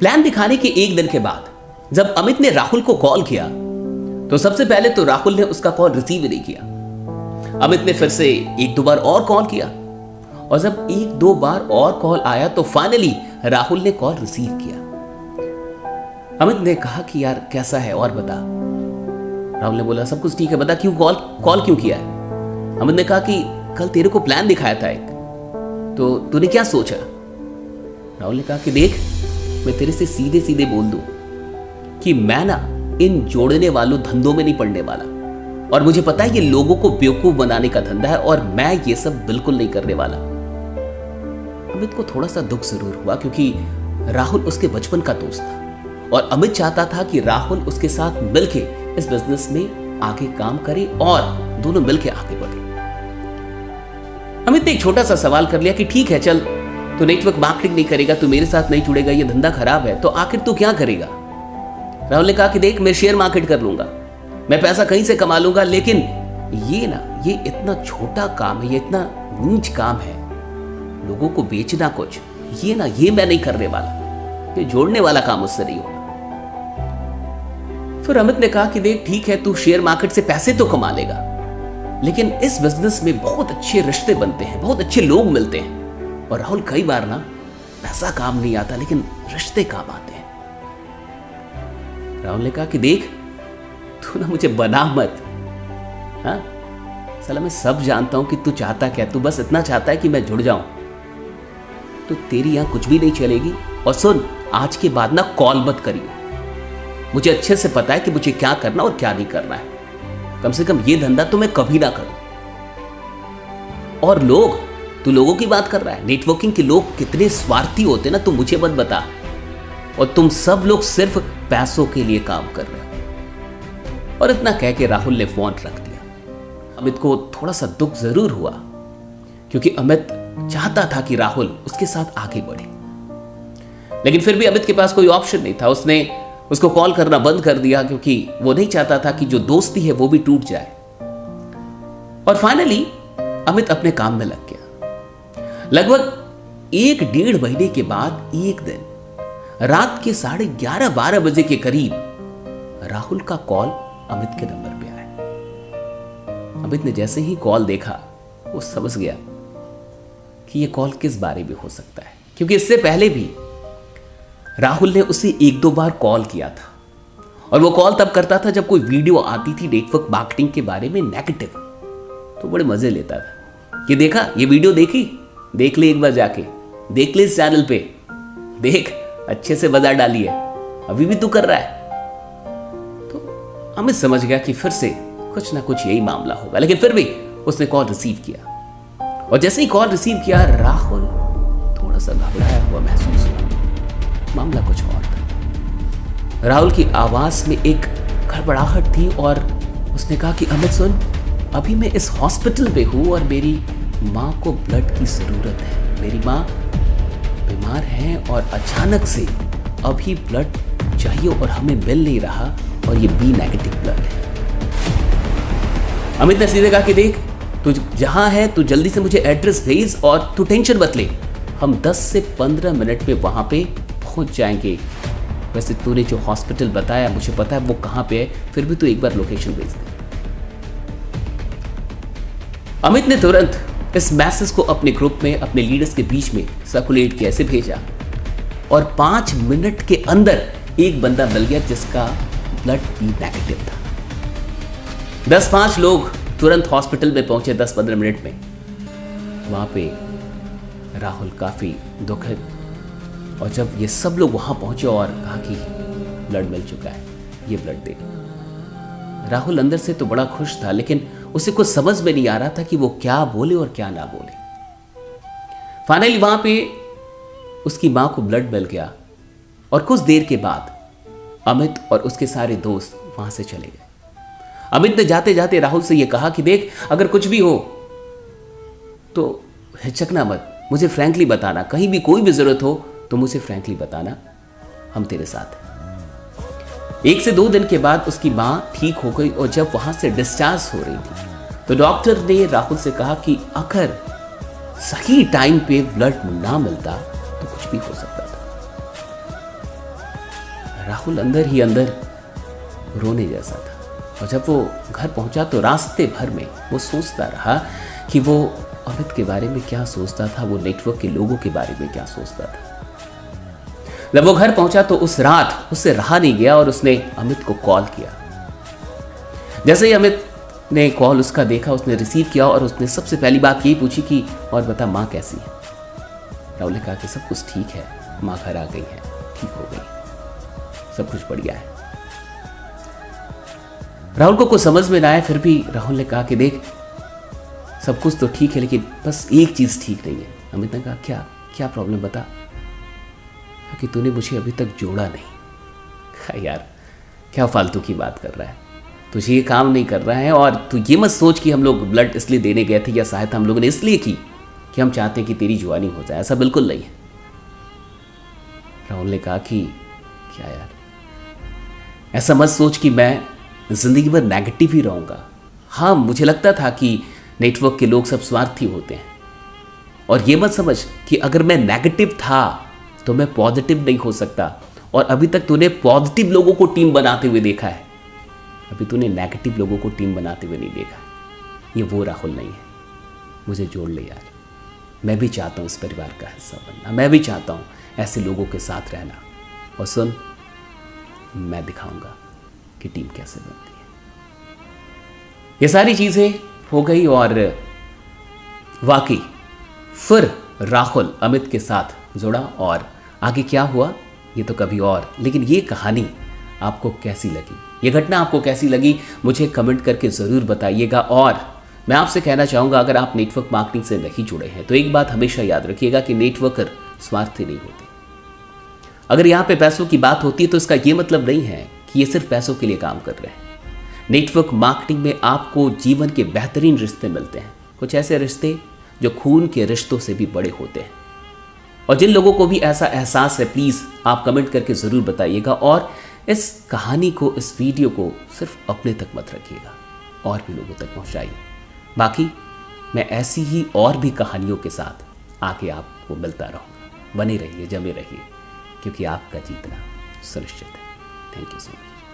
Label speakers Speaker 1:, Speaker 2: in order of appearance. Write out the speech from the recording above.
Speaker 1: Plan दिखाने के एक दिन के बाद जब अमित ने राहुल को कॉल किया तो सबसे पहले तो राहुल ने उसका कॉल रिसीव ही नहीं किया। अमित ने फिर से एक दो बार और कॉल किया और जब एक दो बार और कॉल आया तो फाइनली राहुल ने कॉल रिसीव किया। अमित ने कहा कि यार कैसा है और बता। राहुल ने बोला सब कुछ ठीक है, बता क्यों कॉल क्यों किया है। अमित ने कहा कि कल तेरे को प्लान दिखाया था एक, तो तूने क्या सोचा। राहुल ने कहा कि देख मैं तेरे से सीधे सीधे बोल दूं कि मैं ना इन जोड़ने वालों धंधों में नहीं पड़ने वाला और मुझे पता है ये लोगों को बेवकूफ बनाने का धंधा है और मैं ये सब बिल्कुल नहीं करने वाला। अमित को थोड़ा सा दुख जरूर हुआ क्योंकि राहुल उसके बचपन का दोस्त था और अमित चाहता था कि राहुल उसके साथ मिलके इस बिजनेस में आगे काम करे और दोनों मिलके आगे बढ़े। अमित ने एक छोटा सा सवाल कर लिया कि ठीक है चल तू नेटवर्क मार्केटिंग नहीं करेगा, तू मेरे साथ नहीं जुड़ेगा, ये धंधा खराब है, तो आखिर तू क्या करेगा। राहुल ने कहा कि देख मैं शेयर मार्केट कर लूंगा, मैं पैसा कहीं से कमा लूंगा, लेकिन ये इतना छोटा काम है, ये इतना नीच काम है, लोगों को बेचना कुछ, ये मैं नहीं करने वाला, ये जोड़ने वाला काम मुझसे नहीं होगा। फिर अमित ने कहा कि देख ठीक है तू शेयर मार्केट से पैसे तो कमा लेगा, लेकिन इस बिजनेस में बहुत अच्छे रिश्ते बनते हैं, बहुत अच्छे लोग मिलते हैं और राहुल कई बार ना पैसा काम नहीं आता लेकिन रिश्ते काम आते हैं। राहुल ने कहा कि देख तू ना मुझे बना मत, हाँ साला मैं सब जानता हूं कि तू चाहता क्या, तू बस इतना चाहता है कि मैं जुड़ जाऊं, तो तेरी यहां कुछ भी नहीं चलेगी। और सुन आज के बाद ना कॉल मत करियो, मुझे अच्छे से पता है कि मुझे क्या करना और क्या नहीं करना है, कम से कम ये धंधा तो मैं कभी ना करूं। और तू लोगों की बात कर रहा है, नेटवर्किंग के लोग कितने स्वार्थी होते ना, तू मुझे मत बता, और तुम सब लोग सिर्फ पैसों के लिए काम कर रहे हो। और इतना कह के राहुल ने फोन रख दिया। अमित को थोड़ा सा दुख जरूर हुआ क्योंकि अमित चाहता था कि राहुल उसके साथ आगे बढ़े, लेकिन फिर भी अमित के पास कोई ऑप्शन नहीं था। उसने उसको कॉल करना बंद कर दिया क्योंकि वो नहीं चाहता था कि जो दोस्ती है वो भी टूट जाए। और फाइनली अमित अपने काम में लग गया। लगभग 1-1.5 महीने के बाद एक दिन रात के 11:30-12 बजे के करीब राहुल का कॉल अमित के नंबर पे आया। अमित ने जैसे ही कॉल देखा वो समझ गया कि ये कॉल किस बारे में हो सकता है, क्योंकि इससे पहले भी राहुल ने उसे 1-2 बार कॉल किया था और वो कॉल तब करता था जब कोई वीडियो आती थी नेटवर्क मार्केटिंग के बारे में नेगेटिव, तो बड़े मजे लेता था। ये देखा, ये वीडियो देखी, देख ले एक बार जाके, देख ले इस चैनल पे, देख अच्छे से बाजार डाली है, अभी भी तू कर रहा है। तो अमित समझ गया कि फिर से कुछ ना कुछ यही मामला होगा, लेकिन फिर भी उसने कॉल रिसीव किया और जैसे ही कॉल रिसीव किया राहुल थोड़ा सा घबराया हुआ महसूस हुआ। मामला कुछ और था। राहुल की आवाज में एक गड़बड़ाहट थी और उसने कहा कि अमित सुन, अभी मैं इस हॉस्पिटल में हूं और मेरी माँ को ब्लड की जरूरत है, मेरी माँ बीमार है और अचानक से अभी ब्लड चाहिए और हमें मिल नहीं रहा और ये बी नेगेटिव ब्लड है। अमित ने सीधे कहा कि देख तू जहां है तू जल्दी से मुझे एड्रेस भेज और तू टेंशन मत ले, हम 10 से 15 मिनट में वहां पे पहुंच जाएंगे। वैसे तूने जो हॉस्पिटल बताया मुझे पता है वो कहां पे है, फिर भी तू एक बार लोकेशन भेज दे। अमित ने तुरंत इस मैसेज को अपने ग्रुप में अपने लीडर्स के बीच में सर्कुलेट किया, ऐसे भेजा और 5 मिनट के अंदर एक बंदा मिल गया जिसका ब्लड बी नेगेटिव था। 10-5 लोग तुरंत हॉस्पिटल में पहुंचे 10-15 मिनट में। वहां पे राहुल काफी दुखद, और जब ये सब लोग वहां पहुंचे और कहा कि ब्लड मिल चुका है, ये ब्लड दे। राहुल अंदर से तो बड़ा खुश था, लेकिन उसे कुछ समझ में नहीं आ रहा था कि वो क्या बोले और क्या ना बोले। फाइनली वहां पे उसकी मां को ब्लड मिल गया और कुछ देर के बाद अमित और उसके सारे दोस्त वहां से चले गए। अमित ने जाते जाते राहुल से यह कहा कि देख अगर कुछ भी हो तो हिचकना मत, मुझे फ्रैंकली बताना, कहीं भी कोई भी जरूरत हो तो मुझे फ्रैंकली बताना, हम तेरे साथ हैं। 1 से 2 दिन के बाद उसकी मां ठीक हो गई और जब वहां से डिस्चार्ज हो रही थी तो डॉक्टर ने राहुल से कहा कि अगर सही टाइम पे ब्लड ना मिलता तो कुछ भी हो सकता था। राहुल अंदर ही अंदर रोने जैसा था। और जब वो घर पहुंचा तो रास्ते भर में वो सोचता रहा कि वो अमित के बारे में क्या सोचता था, वो नेटवर्क के लोगों के बारे में क्या सोचता था। जब वो घर पहुंचा तो उस रात उससे रहा नहीं गया और उसने अमित को कॉल किया। जैसे ही अमित ने कॉल उसका देखा, उसने रिसीव किया और उसने सबसे पहली बात यही पूछी कि और बता माँ कैसी है। राहुल ने कहा कि सब कुछ ठीक है, माँ घर आ गई है, ठीक हो गई, सब कुछ बढ़िया है। राहुल को कुछ समझ में ना आया, फिर भी राहुल ने कहा कि देख सब कुछ तो ठीक है लेकिन बस एक चीज ठीक नहीं है। अमित ने कहा क्या क्या प्रॉब्लम बता। कि तूने मुझे अभी तक जोड़ा नहीं। कहा यार क्या फालतू की बात कर रहा है, तुझे ये काम नहीं कर रहा है और तू ये मत सोच कि हम लोग ब्लड इसलिए देने गए थे या सहायता हम लोगों ने इसलिए की कि हम चाहते हैं कि तेरी जुआनी हो जाए, ऐसा बिल्कुल नहीं है। राहुल ने कहा कि क्या यार, ऐसा मत सोच कि मैं जिंदगी भर नेगेटिव ही रहूंगा। हाँ मुझे लगता था कि नेटवर्क के लोग सब स्वार्थी होते हैं, और ये मत समझ कि अगर मैं नेगेटिव था तो मैं पॉजिटिव नहीं हो सकता। और अभी तक तूने पॉजिटिव लोगों को टीम बनाते हुए देखा है, अभी तूने नेगेटिव लोगों को टीम बनाते हुए नहीं देखा। ये वो राहुल नहीं है, मुझे जोड़ ले यार। मैं भी चाहता हूँ इस परिवार का हिस्सा बनना, मैं भी चाहता हूँ ऐसे लोगों के साथ रहना। और सुन, मैं दिखाऊंगा कि टीम कैसे बनती है। ये सारी चीज़ें हो गई और वाकई फिर राहुल अमित के साथ जुड़ा और आगे क्या हुआ ये तो कभी और। लेकिन ये कहानी आपको कैसी लगी, ये घटना आपको कैसी लगी, मुझे कमेंट करके ज़रूर बताइएगा। और मैं आपसे कहना चाहूँगा, अगर आप नेटवर्क मार्केटिंग से नहीं जुड़े हैं तो एक बात हमेशा याद रखिएगा कि नेटवर्कर स्वार्थी नहीं होते। अगर यहाँ पे पैसों की बात होती है तो इसका ये मतलब नहीं है कि ये सिर्फ पैसों के लिए काम कर रहे हैं। नेटवर्क मार्केटिंग में आपको जीवन के बेहतरीन रिश्ते मिलते हैं, कुछ ऐसे रिश्ते जो खून के रिश्तों से भी बड़े होते हैं। और जिन लोगों को भी ऐसा एहसास है प्लीज़ आप कमेंट करके ज़रूर बताइएगा। और इस कहानी को, इस वीडियो को सिर्फ अपने तक मत रखिएगा, और भी लोगों तक पहुंचाइए। बाकी मैं ऐसी ही और भी कहानियों के साथ आके आपको मिलता रहूँगा। बने रहिए, जमे रहिए, क्योंकि आपका जीतना सुनिश्चित है। Thank you so much.